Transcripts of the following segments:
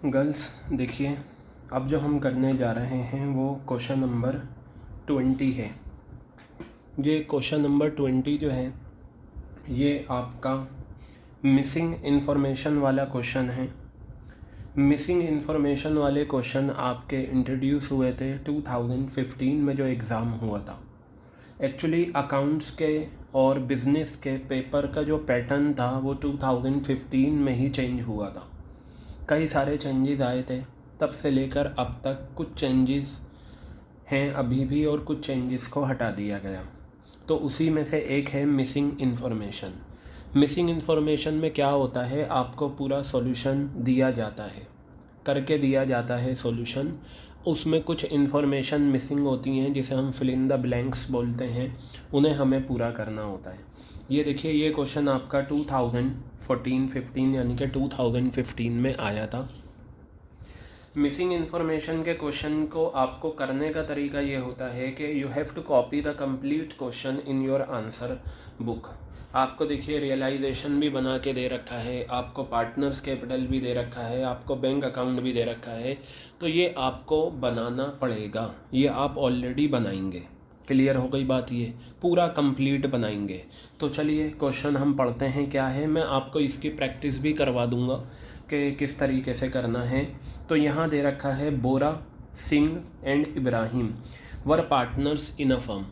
Girls देखिए, अब जो हम करने जा रहे हैं वो क्वेश्चन नंबर 20 है। ये क्वेश्चन नंबर 20 जो है ये आपका मिसिंग इन्फॉर्मेशन वाला क्वेश्चन है। मिसिंग इन्फॉर्मेशन वाले क्वेश्चन आपके इंट्रोड्यूस हुए थे 2015 में जो एग्ज़ाम हुआ था। एक्चुअली अकाउंट्स के और बिज़नेस के पेपर का जो पैटर्न था वो 2015 में ही चेंज हुआ था। कई सारे चेंजेस आए थे, तब से लेकर अब तक कुछ चेंजेस हैं अभी भी और कुछ चेंजेस को हटा दिया गया। तो उसी में से एक है मिसिंग इन्फॉर्मेशन। मिसिंग इन्फॉर्मेशन में क्या होता है, आपको पूरा सॉल्यूशन दिया जाता है, करके दिया जाता है सॉल्यूशन। उसमें कुछ इन्फॉर्मेशन मिसिंग होती हैं जिसे हम फिल इन द ब्लैंक्स बोलते हैं, उन्हें हमें पूरा करना होता है। ये देखिए, ये क्वेश्चन आपका 2014-15 यानी कि 2015 में आया था। मिसिंग इन्फॉर्मेशन के क्वेश्चन को आपको करने का तरीका ये होता है कि you have to copy the complete question in your answer book. आपको देखिए रियलाइजेशन भी बना के दे रखा है, आपको पार्टनर्स कैपिटल भी दे रखा है, आपको बैंक अकाउंट भी दे रखा है। तो ये आपको बनाना पड़ेगा, ये आप ऑलरेडी बनाएंगे। क्लियर हो गई बात, ये पूरा कंप्लीट बनाएंगे। तो चलिए क्वेश्चन हम पढ़ते हैं क्या है। मैं आपको इसकी प्रैक्टिस भी करवा दूंगा कि किस तरीके से करना है। तो यहाँ दे रखा है Bora Singh and Ibrahim were partners in a firm.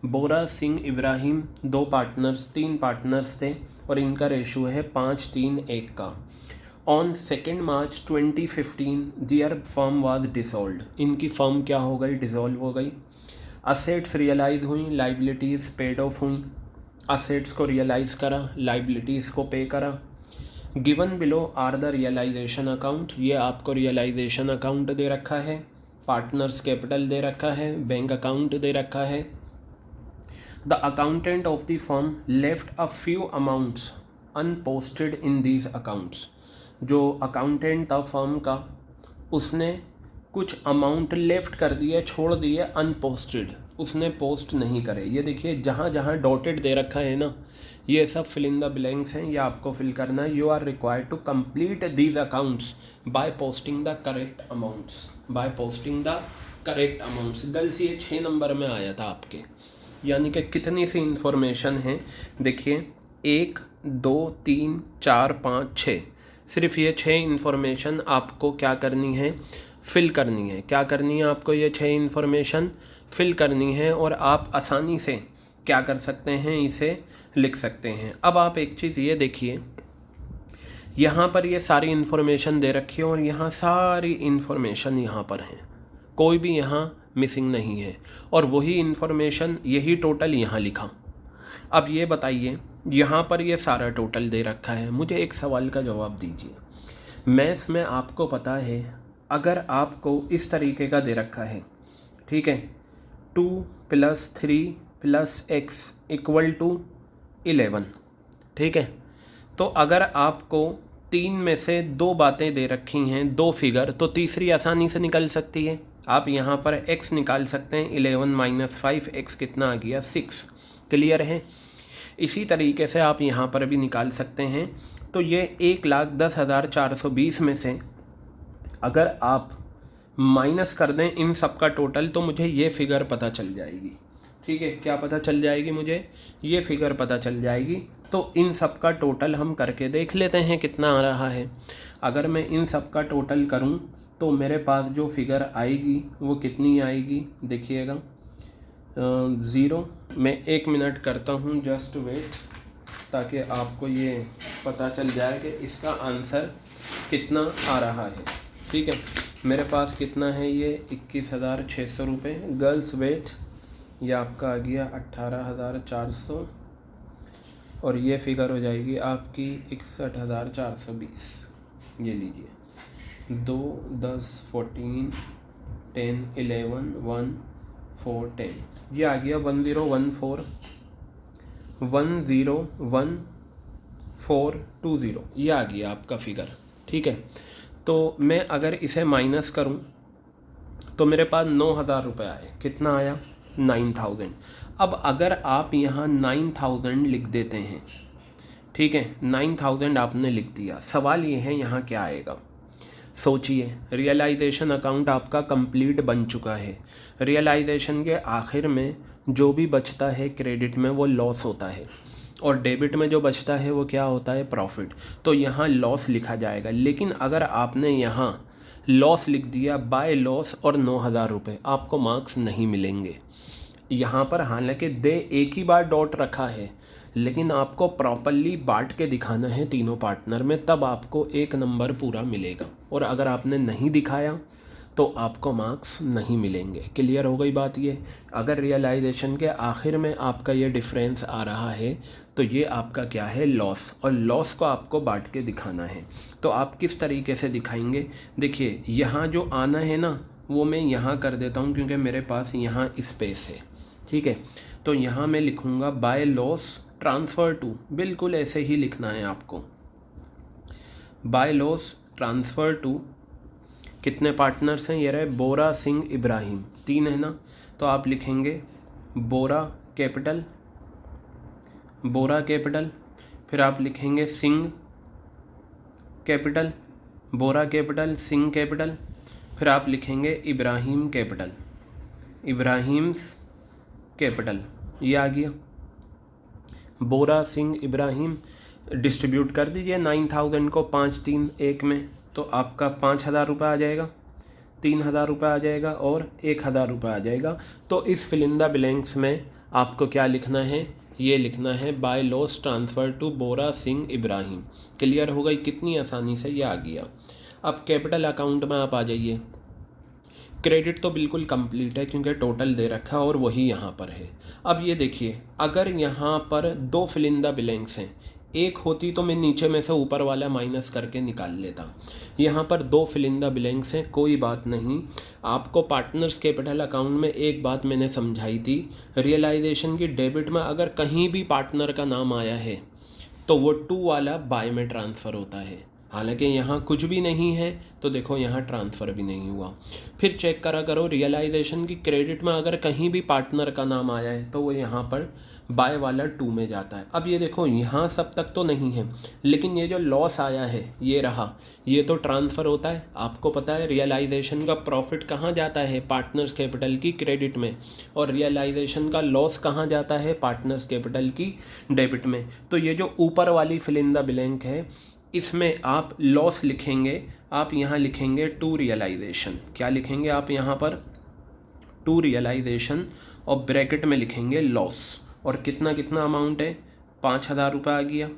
Bora Singh Ibrahim दो पार्टनर्स, तीन पार्टनर्स थे और इनका रेशो है 5-3-1 का। On 2 March 2015 their firm was dissolved. इनकी फर्म क्या हो गई, डिसॉल्व हो गई। असेट्स रियलाइज हुई, लाइबिलिटीज़ पेड ऑफ हुई। असेट्स को रियलाइज़ करा, लाइबिलिटीज़ को पे करा। Given below are the realization account. ये आपको रियलाइजेशन अकाउंट दे रखा है, पार्टनर्स कैपिटल दे रखा है, बैंक अकाउंट दे रखा है। The accountant of the firm left a few amounts unposted in these accounts. जो अकाउंटेंट था फर्म का, उसने कुछ अमाउंट लेफ्ट कर दिए, छोड़ दिए अनपोस्टेड, उसने पोस्ट नहीं करे। ये देखिए जहाँ जहाँ डॉटेड दे रखा है ना, ये सब फिल इन द ब्लैंक्स हैं, ये आपको फिल करना है। You are required to complete these accounts by posting the correct amounts, by posting the correct amounts. Girls ये 6 नंबर में आया था आपके, यानी कि कितनी सी इंफॉर्मेशन है देखिए, 1 2 3 4 5 6, सिर्फ ये 6 इंफॉर्मेशन आपको क्या करनी है, फिल करनी है। क्या करनी है आपको, ये 6 इंफॉर्मेशन फिल करनी है और आप आसानी से क्या कर सकते हैं, इसे लिख सकते हैं। अब आप एक चीज़ ये देखिए, यहाँ पर ये सारी इन्फॉर्मेशन दे रखी है और यहाँ सारी इन्फॉर्मेशन यहाँ पर है, कोई भी यहाँ मिसिंग नहीं है और वही इन्फॉर्मेशन यही टोटल यहाँ लिखा। अब ये बताइए, यहाँ पर ये सारा टोटल दे रखा है, मुझे एक सवाल का जवाब दीजिए। मैथ्स में आपको पता है, अगर आपको इस तरीके का दे रखा है, ठीक है, 2 + 3 + x = 11, ठीक है। तो अगर आपको 3 में से 2 बातें दे रखी हैं, 2 फिगर, तो तीसरी आसानी से निकल सकती है। आप यहाँ पर x निकाल सकते हैं, 11 - 5, x कितना आ गया, 6। क्लियर है। इसी तरीके से आप यहाँ पर भी निकाल सकते हैं। तो ये 1,10,420 में से अगर आप माइनस कर दें इन सब का टोटल, तो मुझे ये फिगर पता चल जाएगी। ठीक है, क्या पता चल जाएगी, मुझे ये फिगर पता चल जाएगी। तो इन सब का टोटल हम करके देख लेते हैं कितना आ रहा है। अगर मैं इन सब का टोटल करूं तो मेरे पास जो फिगर आएगी वो कितनी आएगी, देखिएगा 0। मैं 1 मिनट करता हूं, जस्ट वेट, ताकि आपको ये पता चल जाए कि इसका आंसर कितना आ रहा है। ठीक है, मेरे पास कितना है, ये 21,600 रुपये। गर्ल्स वेट, ये आपका आ गया 18,400 और ये फिगर हो जाएगी आपकी 61,420। ये लीजिए, 2 10 14 10 11 1 4 10, ये आ गया 1014 ये आ गया आपका फिगर। ठीक है, तो मैं अगर इसे माइनस करूं तो मेरे पास 9,000 रुपये आए। कितना आया, 9,000। अब अगर आप यहाँ 9,000 लिख देते हैं, ठीक है, 9,000 आपने लिख दिया। सवाल ये है यहाँ क्या आएगा, सोचिए, रियलाइजेशन अकाउंट आपका कंप्लीट बन चुका है। रियलाइजेशन के आखिर में जो भी बचता है क्रेडिट में वो लॉस होता है, और डेबिट में जो बचता है वो क्या होता है, प्रॉफिट। तो यहाँ लॉस लिखा जाएगा। लेकिन अगर आपने यहाँ लॉस लिख दिया बाय लॉस और 9,000 रुपये, आपको मार्क्स नहीं मिलेंगे। यहाँ पर हालांकि एक ही बार डॉट रखा है, लेकिन आपको प्रॉपरली बांट के दिखाना है तीनों पार्टनर में, तब आपको 1 नंबर पूरा मिलेगा। और अगर आपने नहीं दिखाया तो आपको मार्क्स नहीं मिलेंगे। क्लियर हो गई बात ये। अगर रियलाइजेशन के आखिर में आपका ये डिफरेंस आ रहा है तो ये आपका क्या है, लॉस, और लॉस को आपको बांट के दिखाना है। तो आप किस तरीके से दिखाएंगे, देखिए यहाँ जो आना है ना वो मैं यहाँ कर देता हूँ क्योंकि मेरे पास यहाँ स्पेस है। ठीक है, तो यहाँ मैं लिखूँगा बाय लॉस ट्रांसफ़र टू, बिल्कुल ऐसे ही लिखना है आपको। बाय लॉस ट्रांसफ़र टू, कितने पार्टनर्स हैं, ये रहे बोरा सिंह इब्राहिम, 3 है ना। तो आप लिखेंगे बोरा कैपिटल, फिर आप लिखेंगे सिंह कैपिटल, बोरा कैपिटल, सिंह कैपिटल, फिर आप लिखेंगे इब्राहिम कैपिटल, इब्राहिम्स कैपिटल। ये आ गया बोरा सिंह इब्राहिम। डिस्ट्रीब्यूट कर दीजिए 9,000 को 5, 3, 1 में, तो आपका 5,000 रुपये आ जाएगा, 3,000 रुपये आ जाएगा और 1,000 रुपये आ जाएगा। तो इस फिलिंदा ब्लैंक्स में आपको क्या लिखना है, ये लिखना है by loss transfer to Bora Singh Ibrahim. Clear हो गई, कितनी आसानी से ये आ गया। अब कैपिटल अकाउंट में आप आ जाइए। क्रेडिट तो बिल्कुल कंप्लीट है क्योंकि टोटल दे रखा है और वही यहाँ पर है। अब ये देखिए, अगर यहाँ पर 2 फिलिंदा ब्लैंक्स हैं, एक होती तो मैं नीचे में से ऊपर वाला माइनस करके निकाल लेता। यहाँ पर 2 फिलिंदा ब्लैंक्स हैं, कोई बात नहीं। आपको पार्टनर्स कैपिटल अकाउंट में एक बात मैंने समझाई थी, रियलाइजेशन की डेबिट में अगर कहीं भी पार्टनर का नाम आया है तो वो 2 वाला बाय में ट्रांसफ़र होता है। हालांकि यहाँ कुछ भी नहीं है तो देखो यहाँ ट्रांसफ़र भी नहीं हुआ। फिर चेक करा करो, रियलाइजेशन की क्रेडिट में अगर कहीं भी पार्टनर का नाम आया है तो वो यहाँ पर बाय वाला 2 में जाता है। अब ये देखो यहाँ सब तक तो नहीं है, लेकिन ये जो लॉस आया है ये रहा, ये तो ट्रांसफ़र होता है। आपको पता है रियलाइजेशन का प्रॉफिट कहाँ जाता है, पार्टनर्स कैपिटल की क्रेडिट में, और रियलाइजेशन का लॉस कहाँ जाता है, पार्टनर्स कैपिटल की डेबिट में। तो ये जो ऊपर वाली फिल इन द ब्लैंक है इसमें आप लॉस लिखेंगे, आप यहाँ लिखेंगे टू रियलाइजेशन। क्या लिखेंगे आप यहाँ पर, टू रियलाइजेशन, और ब्रैकेट में लिखेंगे लॉस। और कितना कितना अमाउंट है, 5,000 रुपये आ गया,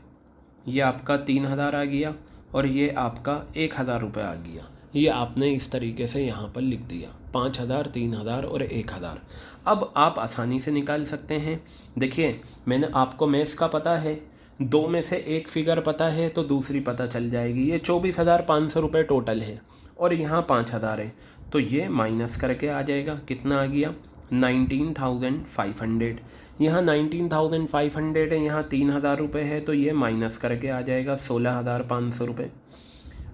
ये आपका 3,000 आ गया, और ये आपका 1,000 रुपये आ गया। ये आपने इस तरीके से यहाँ पर लिख दिया, 5,000, 3,000 और 1,000। अब आप आसानी से निकाल सकते हैं। देखिए मैंने आपको मैथ्स का पता है, 2 में से एक फिगर पता है तो दूसरी पता चल जाएगी। ये 24,500 रुपये टोटल है और यहाँ 5,000 है, तो ये माइनस करके आ जाएगा। कितना आ गया, 19,500। यहाँ 19,500 है, यहाँ 3,000 रुपये है, तो ये माइनस करके आ जाएगा 16,500 रुपये,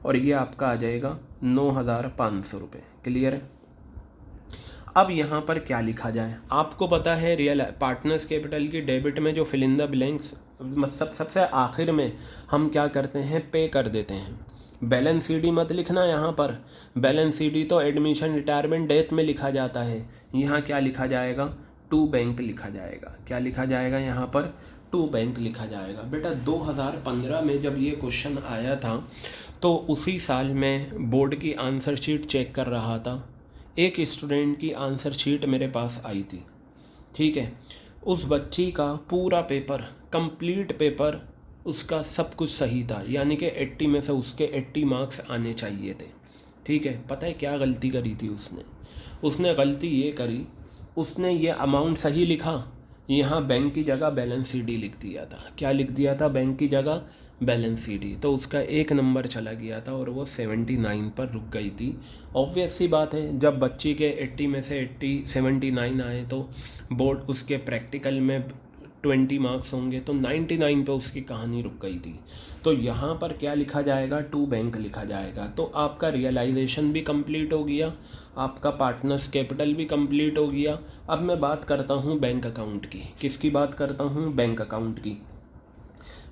और ये आपका आ जाएगा 9,500 रुपये। क्लियर है। अब यहाँ पर क्या लिखा जाए, आपको पता है रियल पार्टनर्स कैपिटल की डेबिट में जो फिल इन द ब्लैंक्स सबसे आखिर में हम क्या करते हैं, पे कर देते हैं। बैलेंस सीडी मत लिखना यहाँ पर, बैलेंस सीडी तो एडमिशन, रिटायरमेंट, डेथ में लिखा जाता है। यहाँ क्या लिखा जाएगा, टू बैंक लिखा जाएगा। क्या लिखा जाएगा यहाँ पर, टू बैंक लिखा जाएगा। बेटा 2015 में जब ये क्वेश्चन आया था तो उसी साल में बोर्ड की आंसर शीट चेक कर रहा था। एक स्टूडेंट की आंसर शीट मेरे पास आई थी, ठीक है। उस बच्ची का पूरा पेपर, कंप्लीट पेपर, उसका सब कुछ सही था, यानी कि 80 में से उसके 80 मार्क्स आने चाहिए थे, ठीक है। पता है क्या गलती करी थी उसने गलती ये करी, उसने ये अमाउंट सही लिखा, यहाँ बैंक की जगह बैलेंस सीडी लिख दिया था। क्या लिख दिया था, बैंक की जगह बैलेंस सीडी। तो उसका 1 नंबर चला गया था और वो 79 पर रुक गई थी। ऑब्वियस सी बात है, जब बच्ची के 80 में से 79 आए तो बोर्ड उसके प्रैक्टिकल में 20 मार्क्स होंगे, तो 99 पे उसकी कहानी रुक गई थी। तो यहाँ पर क्या लिखा जाएगा, टू बैंक लिखा जाएगा। तो आपका रियलाइजेशन भी कंप्लीट हो गया, आपका पार्टनर्स कैपिटल भी कंप्लीट हो गया। अब मैं बात करता हूँ बैंक अकाउंट की। किसकी बात करता हूँ, बैंक अकाउंट की।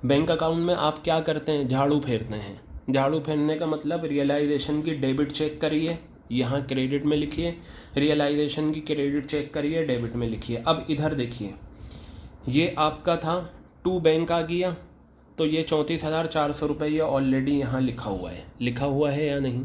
बैंक अकाउंट में आप क्या करते हैं, झाड़ू फेरते हैं, झाड़ू फेरने का मतलब रियलाइजेशन की डेबिट चेक करिए, यहाँ क्रेडिट में लिखिए, रियलाइजेशन की क्रेडिट चेक करिए, डेबिट में लिखिए। अब इधर देखिए, ये आपका था टू बैंक आ गया, तो ये 34,400 रुपये ये ऑलरेडी यहाँ लिखा हुआ है या नहीं।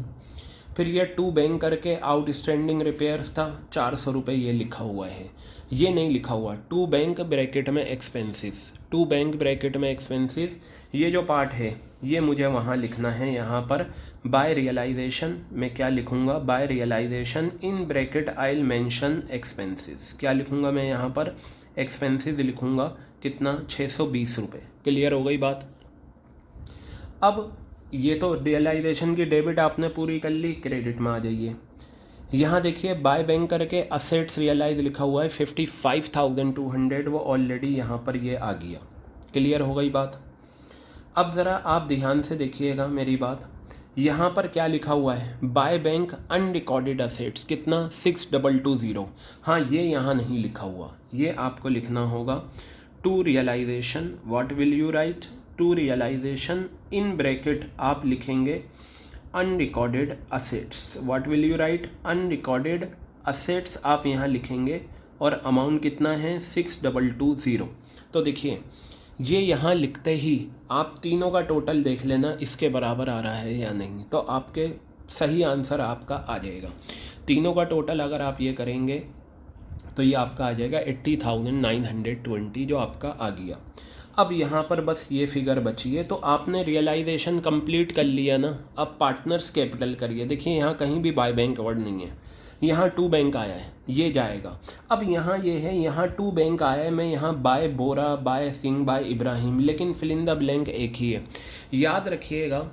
फिर ये टू बैंक करके आउटस्टैंडिंग रिपेयर्स था 400 रुपये, ये लिखा हुआ है। ये नहीं लिखा हुआ टू बैंक ब्रैकेट में एक्सपेंसेस, टू बैंक ब्रैकेट में एक्सपेंसेस, ये जो पार्ट है ये मुझे वहाँ लिखना है। यहाँ पर बाय रियलाइजेशन में क्या लिखूँगा, by realization in bracket I will mention expenses. क्या लिखूँगा मैं यहाँ पर, एक्सपेंसेस लिखूँगा, कितना, 620 रुपये। क्लियर हो गई बात। अब ये तो रियलाइजेशन की डेबिट आपने पूरी कर ली, क्रेडिट में आ जाइए। यहाँ देखिए बाय बैंक करके असेट्स रियलाइज लिखा हुआ है 55,200, वो ऑलरेडी यहाँ पर ये आ गया। क्लियर हो गई बात। अब ज़रा आप ध्यान से देखिएगा मेरी बात, यहाँ पर क्या लिखा हुआ है, बाय बैंक अनरिकॉर्डेड असेट्स कितना, 6220। हाँ, ये यहाँ नहीं लिखा हुआ, ये आपको लिखना होगा to realization, what will you write, to realization in bracket आप लिखेंगे unrecorded assets, what will you write, unrecorded assets आप यहाँ लिखेंगे, और अमाउंट कितना है 6220। तो देखिए ये यहाँ लिखते ही आप तीनों का टोटल देख लेना इसके बराबर आ रहा है या नहीं, तो आपके सही आंसर आपका आ जाएगा। तीनों का टोटल अगर आप ये करेंगे तो ये आपका आ जाएगा 80,920 जो आपका आ गया। अब यहाँ पर बस ये फिगर बची है, तो आपने रियलाइजेशन कंप्लीट कर लिया ना। अब पार्टनर्स कैपिटल करिए। देखिए यहाँ कहीं भी बाय बैंक वर्ड नहीं है, यहाँ टू बैंक आया है, ये जाएगा। अब यहाँ ये है, यहाँ टू बैंक आया है, मैं यहाँ बाय बोरा, बाय सिंह, बाय इब्राहिम, लेकिन फिल इन द ब्लैंक एक ही है। याद रखिएगा,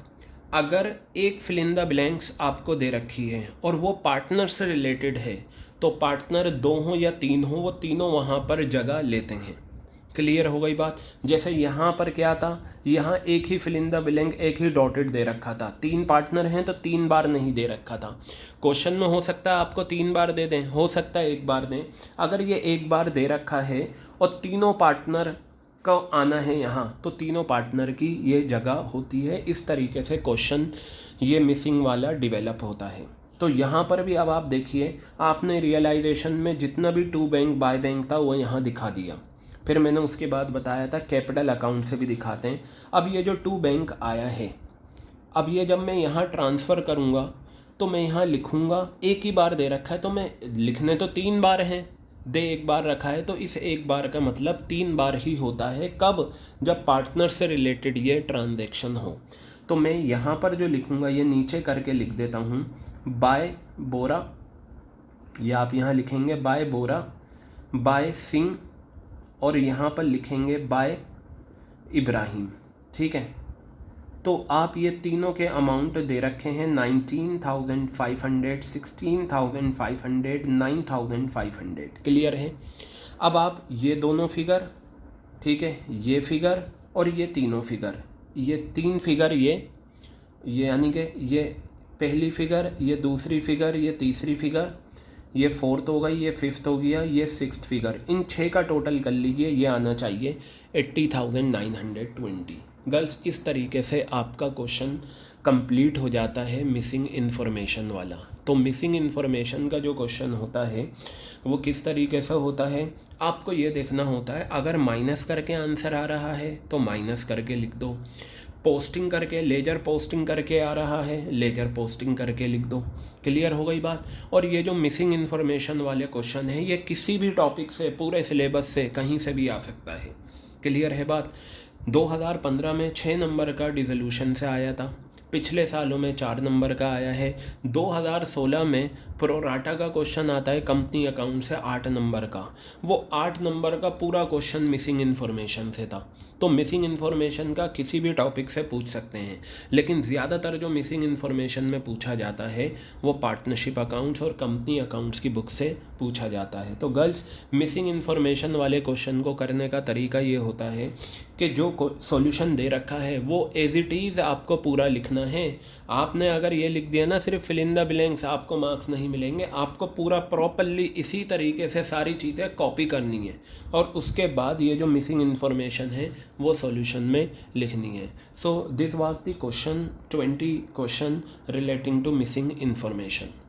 अगर एक फिल इन द ब्लैंक्स आपको दे रखी है और वो पार्टनर से रिलेटेड है, तो पार्टनर 2 हो या 3 हो, वो तीनों वहाँ पर जगह लेते हैं। क्लियर हो गई बात। जैसे यहाँ पर क्या था, यहाँ एक ही फिल इन द ब्लैंक, एक ही डॉटेड दे रखा था, 3 पार्टनर हैं तो 3 बार नहीं दे रखा था। क्वेश्चन में हो सकता है आपको 3 बार दे दें, हो सकता है 1 बार दें। अगर ये 1 बार दे रखा है और तीनों पार्टनर को आना है यहाँ, तो तीनों पार्टनर की ये जगह होती है। इस तरीके से क्वेश्चन ये मिसिंग वाला डिवेलप होता है। तो यहाँ पर भी अब आप देखिए, आपने रियलाइजेशन में जितना भी टू बैंक बाय बैंक था वो यहाँ दिखा दिया। फिर मैंने उसके बाद बताया था कैपिटल अकाउंट से भी दिखाते हैं। अब ये जो टू बैंक आया है, अब ये जब मैं यहाँ ट्रांसफ़र करूँगा तो मैं यहाँ लिखूँगा, एक ही बार दे रखा है तो मैं लिखने तो 3 बार हैं, दे 1 बार रखा है, तो इस 1 बार का मतलब 3 बार ही होता है। कब, जब पार्टनर से रिलेटेड ये ट्रांजैक्शन हो। तो मैं यहाँ पर जो लिखूँगा ये नीचे करके लिख देता हूँ, बाय बोरा, या आप यहाँ लिखेंगे बाय बोरा, बाय सिंह, और यहाँ पर लिखेंगे बाय इब्राहिम। ठीक है, तो आप ये तीनों के अमाउंट दे रखे हैं 19,500, 16,500, 9,500। क्लियर है। अब आप ये दोनों फिगर, ठीक है, ये फिगर और ये तीनों फिगर, ये 3 फिगर, ये यानी कि ये पहली फिगर, ये दूसरी फिगर, ये तीसरी फिगर, ये 4th हो गई, ये 5th हो गया, ये 6th फिगर, इन 6 का टोटल कर लीजिए, ये आना चाहिए 80,920। गर्ल्स, इस तरीके से आपका क्वेश्चन कंप्लीट हो जाता है मिसिंग इन्फॉर्मेशन वाला। तो मिसिंग इन्फॉर्मेशन का जो क्वेश्चन होता है वो किस तरीके से होता है, आपको ये देखना होता है, अगर माइनस करके आंसर आ रहा है तो माइनस करके लिख दो, पोस्टिंग करके, लेजर पोस्टिंग करके आ रहा है, लेजर पोस्टिंग करके लिख दो। क्लियर हो गई बात। और ये जो मिसिंग इन्फॉर्मेशन वाले क्वेश्चन है, ये किसी भी टॉपिक से, पूरे सिलेबस से, कहीं से भी आ सकता है। क्लियर है बात। 2015 में 6 नंबर का डिसोल्यूशन से आया था, पिछले सालों में 4 नंबर का आया है। 2016 में प्रोराटा का क्वेश्चन आता है कंपनी अकाउंट से 8 नंबर का, वो 8 नंबर का पूरा क्वेश्चन मिसिंग इन्फॉर्मेशन से था। तो मिसिंग इन्फॉर्मेशन का किसी भी टॉपिक से पूछ सकते हैं, लेकिन ज़्यादातर जो मिसिंग इन्फॉर्मेशन में पूछा जाता है वो पार्टनरशिप अकाउंट्स और कंपनी अकाउंट्स की बुक से पूछा जाता है। तो गर्ल्स, मिसिंग इन्फॉर्मेशन वाले क्वेश्चन को करने का तरीका ये होता है कि जो सॉल्यूशन दे रखा है वो एज इट इज़ आपको पूरा लिखना है। आपने अगर ये लिख दिया ना सिर्फ फिल इन द ब्लैंक्स, आपको मार्क्स नहीं मिलेंगे। आपको पूरा प्रॉपरली इसी तरीके से सारी चीज़ें कॉपी करनी है और उसके बाद ये जो मिसिंग इन्फॉर्मेशन है वो सॉल्यूशन में लिखनी है। So this was the question 20 question relating to missing information.